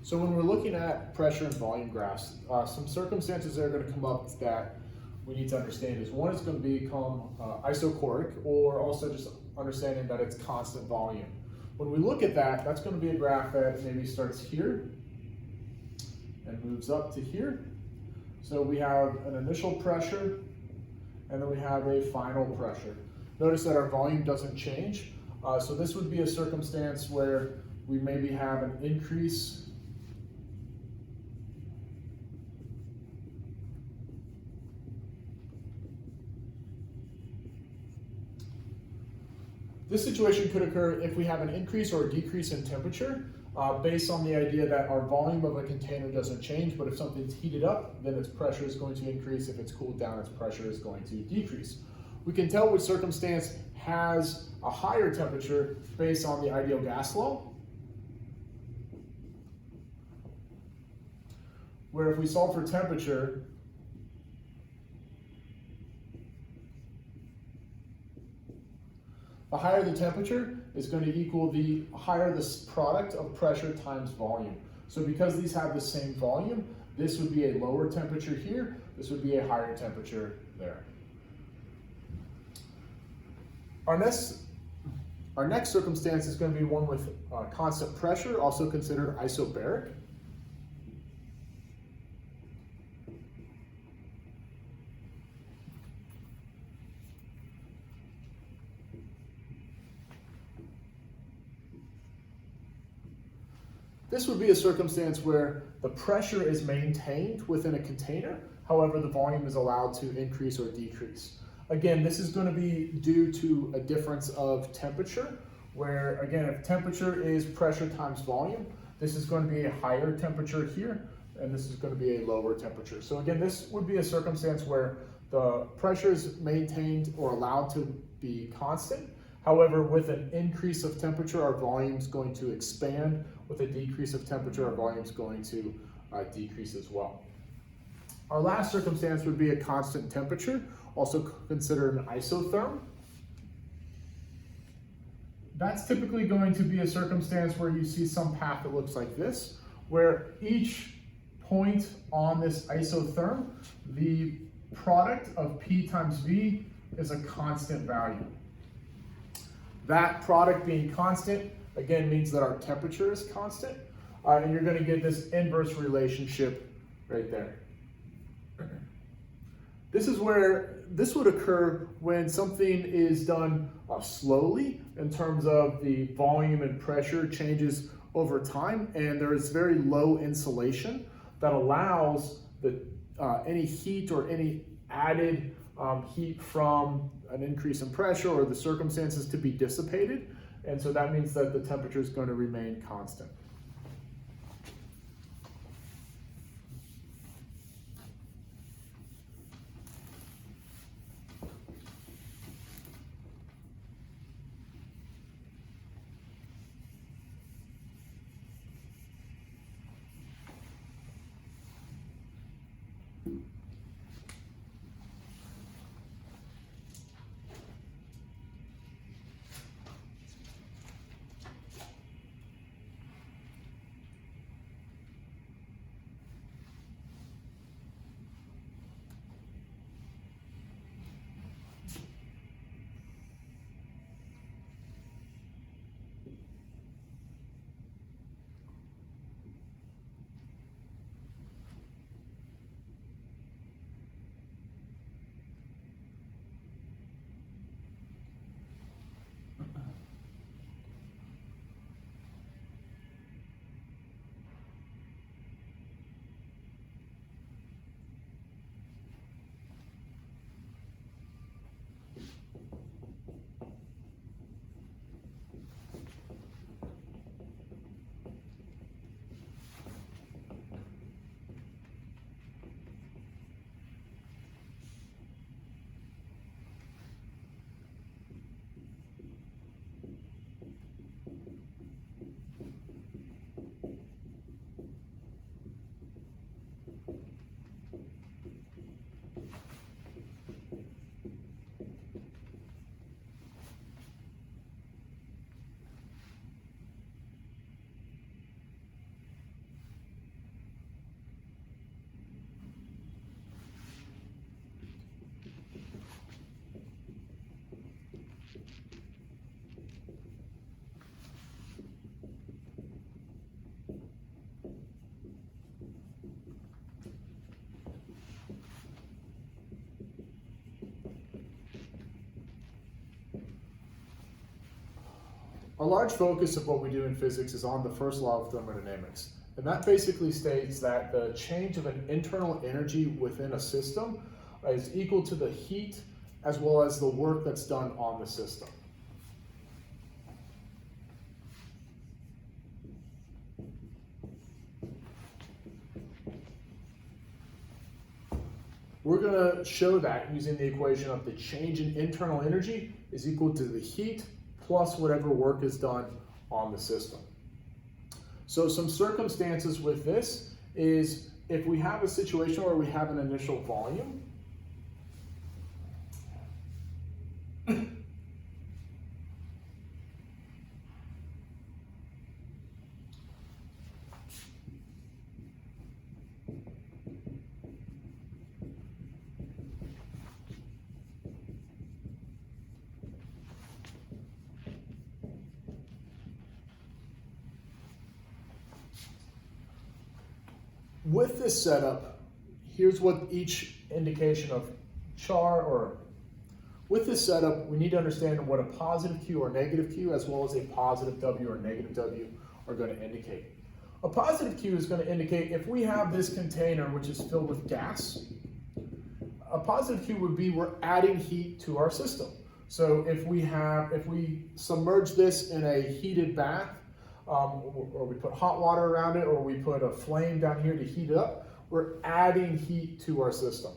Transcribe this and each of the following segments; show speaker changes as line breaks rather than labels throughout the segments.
So when we're looking at pressure and volume graphs, some circumstances that are going to come up that we need to understand is one is going to become isochoric, or also just understanding that it's constant volume. When we look at that, that's going to be a graph that maybe starts here and moves up to here. So we have an initial pressure, and then we have a final pressure. Notice that our volume doesn't change. So this would be a circumstance where we maybe have an increase This situation could occur if we have an increase or a decrease in temperature based on the idea that our volume of a container doesn't change, but if something's heated up, then its pressure is going to increase. If it's cooled down, its pressure is going to decrease. We can tell which circumstance has a higher temperature based on the ideal gas law, where if we solve for temperature, the higher the temperature is going to equal the higher this product of pressure times volume. So because these have the same volume, this would be a lower temperature here, this would be a higher temperature there. Our next circumstance is going to be one with constant pressure, also considered isobaric. This would be a circumstance where the pressure is maintained within a container, however the volume is allowed to increase or decrease. Again, this is going to be due to a difference of temperature, where again, if temperature is pressure times volume, this is going to be a higher temperature here, and this is going to be a lower temperature. So again, this would be a circumstance where the pressure is maintained or allowed to be constant. However, with an increase of temperature, our volume is going to expand. With a decrease of temperature, our volume is going to decrease as well. Our last circumstance would be a constant temperature, also considered an isotherm. That's typically going to be a circumstance where you see some path that looks like this, where each point on this isotherm, the product of P times V is a constant value. That product being constant, again, means that our temperature is constant, and you're going to get this inverse relationship right there. This is where this would occur when something is done slowly in terms of the volume and pressure changes over time, and there is very low insulation that allows any heat or any added heat from an increase in pressure or the circumstances to be dissipated, and so that means that the temperature is going to remain constant. large focus of what we do in physics is on the first law of thermodynamics. And that basically states that the change of an internal energy within a system is equal to the heat as well as the work that's done on the system. We're going to show that using the equation of the change in internal energy is equal to the heat plus whatever work is done on the system. So some circumstances with this is if we have a situation where we have an initial volume, with this setup, here's what each indication of char or with this setup, we need to understand what a positive Q or negative Q as well as a positive W or negative W are going to indicate. A positive Q is going to indicate if we have this container which is filled with gas, a positive Q would be we're adding heat to our system. So if we submerge this in a heated bath, or we put hot water around it, or we put a flame down here to heat it up, we're adding heat to our system.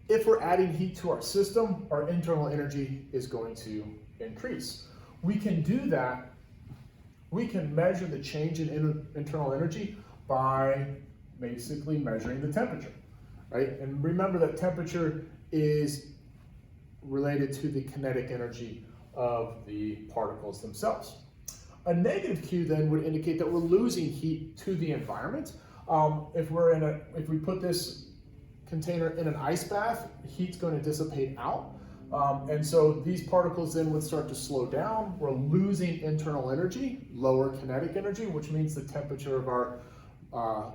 If we're adding heat to our system, our internal energy is going to increase. We can do that. We can measure the change in internal energy by basically measuring the temperature, right? And remember that temperature is related to the kinetic energy of the particles themselves. A negative Q then would indicate that we're losing heat to the environment. If we put this container in an ice bath, heat's going to dissipate out. And so these particles then would start to slow down. We're losing internal energy, lower kinetic energy, which means the temperature of our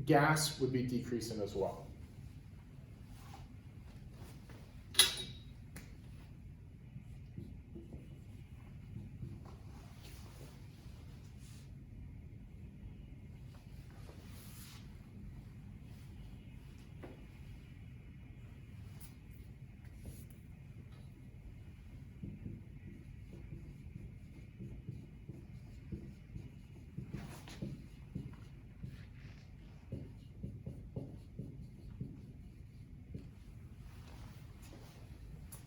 gas would be decreasing as well.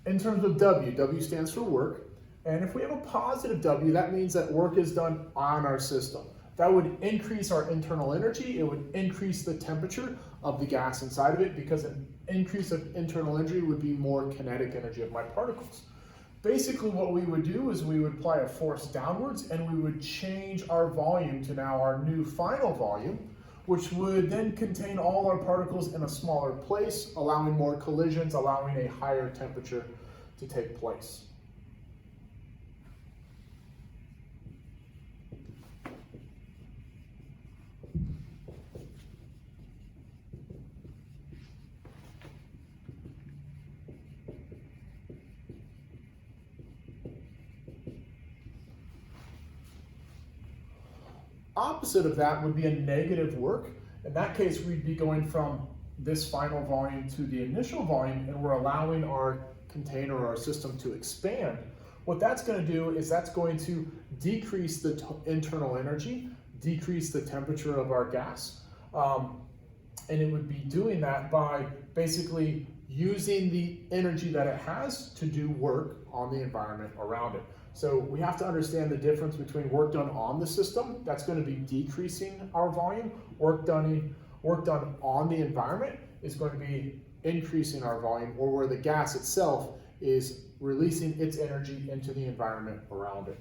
In terms of W, W stands for work. And if we have a positive W, that means that work is done on our system. That would increase our internal energy. It would increase the temperature of the gas inside of it because an increase of internal energy would be more kinetic energy of my particles. Basically what we would do is we would apply a force downwards and we would change our volume to now our new final volume, which would then contain all our particles in a smaller place, allowing more collisions, allowing a higher temperature to take place. Opposite of that would be a negative work. In that case, we'd be going from this final volume to the initial volume, and we're allowing our container or our system to expand. What that's going to do is that's going to decrease the internal energy, decrease the temperature of our gas, and it would be doing that by basically using the energy that it has to do work on the environment around it. So we have to understand the difference between work done on the system, that's going to be decreasing our volume. Work done on the environment is going to be increasing our volume, or where the gas itself is releasing its energy into the environment around it.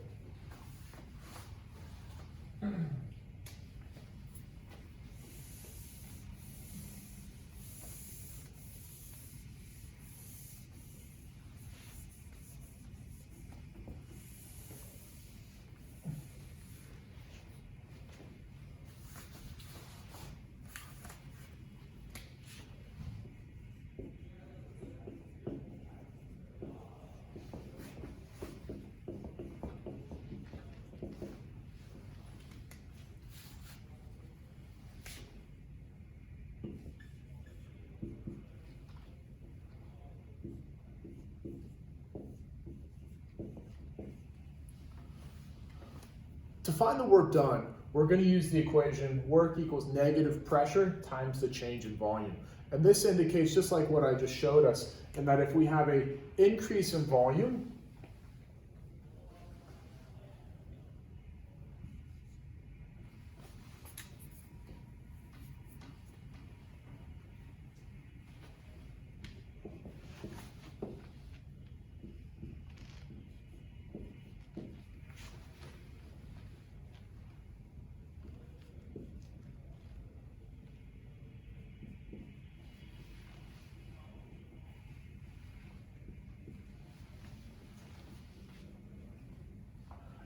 find the work done, we're going to use the equation work equals negative pressure times the change in volume. And this indicates, just like what I just showed us, in that if we have an increase in volume,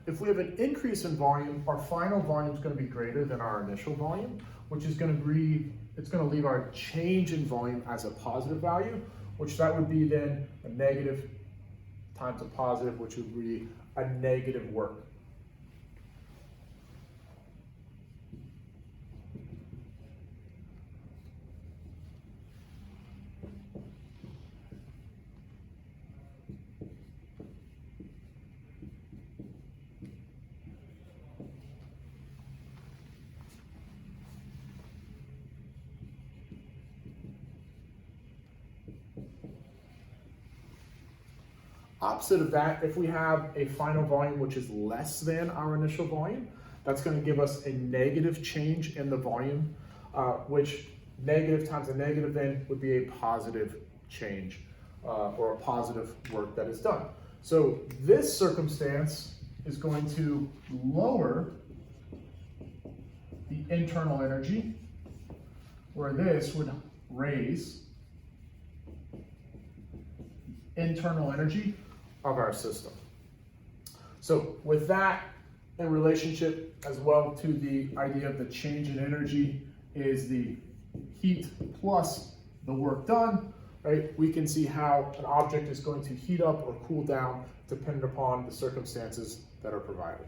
if we have an increase in volume, our final volume is going to be greater than our initial volume, which is going to be, it's going to leave our change in volume as a positive value, which that would be then a negative times a positive, which would be a negative work. Opposite of that, if we have a final volume which is less than our initial volume, that's going to give us a negative change in the volume, which negative times a negative then would be a positive change or a positive work that is done. So this circumstance is going to lower the internal energy, where this would raise the internal energy of our system. So with that in relationship as well to the idea of the change in energy is the heat plus the work done, right? We can see how an object is going to heat up or cool down depending upon the circumstances that are provided.